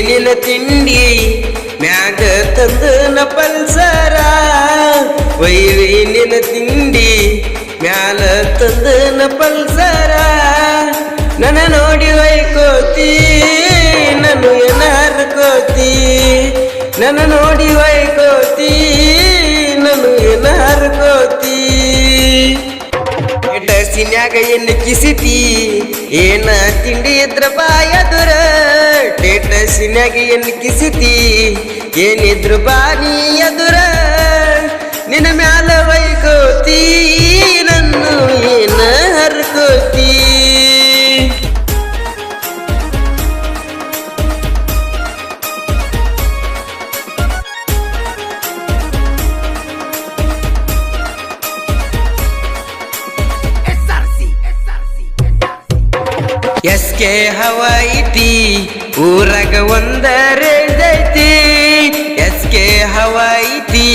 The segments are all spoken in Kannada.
ನಿನ್ನ ತಿಂಡಿ ಮ್ಯಾಗ ತಂದನ ಪಲ್ಸರ ಒಯ್ವಿ ನಿನ್ನ ತಿಂಡಿ ಮ್ಯಾಲ ತಂದನ ಪಲ್ಸರ ನನ್ನ ನೋಡಿ ಒಯ್ಕೋತಿ ನಾನು ಏನಾರು ಕೋತಿ ನನ್ನ ನೋಡಿ ಒಯ್ಕೋತಿ ನಾನು ಏನಾರು ಕೋತಿ ಸಿನ್ಯಾಗ ಎನ್ನು ಕಿಸಿತಿ ಏನ ತಿಂಡಿ ಇದ್ರ ಬಾಯದುರ ಟೇಟ ಸಿನ್ಯಾಗ ಎನ್ನು ಕಿಸಿತಿ ಏನಿದ್ರು ಬಾನಿ ಎದುರ ನಿನ್ನ ಮ್ಯಾಲ ವೈಕೋತಿ ನನ್ನ ಏನ ಹರ್ಕೋತಿ ಎಸ್ಕೆ ಹವಾಯಿತಿ ಊರಾಗ ಒಂದರೆ ಜೈತಿ ಎಸ್ಕೆ ಹವಾಯಿತಿ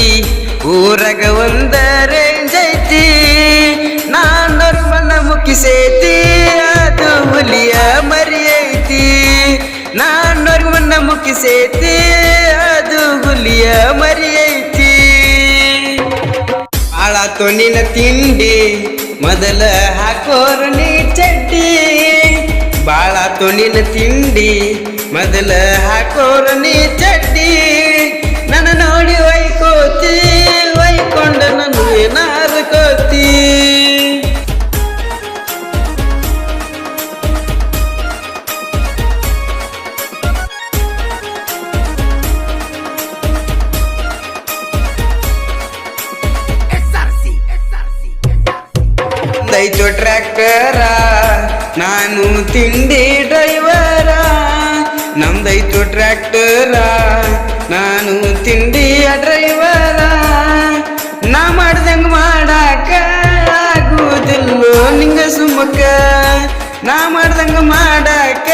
ಊರಾಗ ಒಂದರೆ ಜೈತಿ ನಾನೊರ್ ಮನ ಮುಗಿಸೈತಿ ಅದು ಹುಲಿಯ ಮರಿಯೈತಿ ನಾನೊರ್ ಮನ ಮುಗಿಸೈತಿ ಅದು ಹುಲಿಯ ಮರಿಯೈತಿ ಬಾಳಾತು ನಿನ್ನ ತಿಂಡಿ ಮೊದಲ ಹಾಕೋರು ನೀ ಚಡ್ಡಿ ಬಾಳಾತು ನಿನ್ನ ತಿಂಡಿ ಮೊದಲ ಹಾಕೋರ ನೀ ಚಡ್ಡಿ ನನ್ನ ನೋಡಿ ಒಯ್ಕೋತಿ ಒಯ್ಕೊಂಡ ನಾನು ಏನಾರು ಕೋತಿ ದೈತು ಟ್ರ್ಯಾಕ್ಟರ ನಾನು ತಿಂಡಿ ಡ್ರೈವರ ನಮ್ದೈತು ಟ್ರ್ಯಾಕ್ಟರ ನಾನು ತಿಂಡಿ ಡ್ರೈವರ ನಾ ಮಾಡ್ದಂಗ ಮಾಡಾಕ ಆಗುವುದಿಲ್ಲೋ ನಿಂಗ ಸುಮ್ಮಕ ನಾ ಮಾಡ್ದಂಗ ಮಾಡಾಕ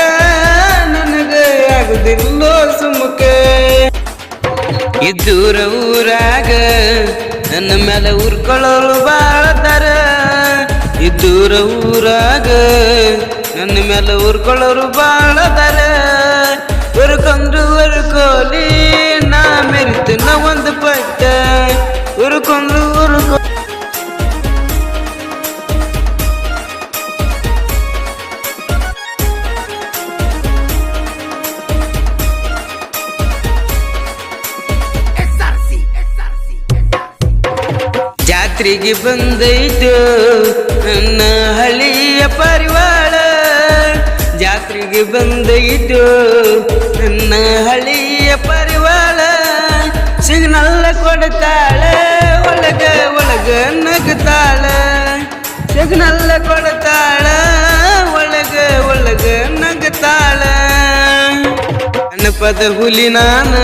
ನನಗ ಆಗುದಿಲ್ಲೋ ಸುಮ್ಮಕ ಇದ್ದೂರ ಊರಾಗ ನನ್ನ ಮೇಲೆ ಉರ್ಕೊಳ್ಳೋರು ಬಾಳತಾರ ಇದ್ದೂರ ಊರಾಗ ನನ್ನ ಮೇಲೆ ಉರ್ಕೊಳ್ಳೋರು ಬಾಳದಾರ ಉರ್ಕೊಂಡ್ರು ಉರ್ಕೋಲಿ ನಾ ಮೆರಿತನ ಒಂದು ಪಟ್ಟ ಉರ್ಕೊಂಡ್ರು ಉರ್ಕೊ ಜಾತ್ರೆಗೆ ಬಂದೈತು ನನ್ನ ಹಳ್ಳಿಯ ಪರಿವಾಳ ಜಾತ್ರೆಗೆ ಬಂದೈತು ನನ್ನ ಹಳ್ಳಿಯ ಪರಿವಾಳ ಸಿಗ್ನಲ್ಲ ಕೊಡ್ತಾಳ ಒಳಗ ಒಳಗ ನಗ್ತಾಳ ಸಿಗ್ನಲ್ಲ ಕೊಡ್ತಾಳ ಒಳಗ ಒಳಗ ನಗ್ತಾಳ ಜನಪದ ಹುಲಿ ನಾನು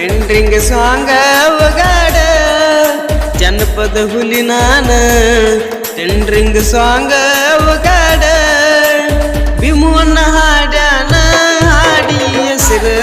ಎಂಡ್ರಿಂಗ್ ಸಾಂಗ ಒಗಾಡ ಜನಪದ ಹುಲಿ ನಾನ ಟೆಂಡ್ರಿಂಗ್ ಸಾಂಗ ಒಗಾಡ ಭೀಮುವನ್ನ ಹಾಡ್ಯಾನ ಹಾಡಿ ಹೆಸರು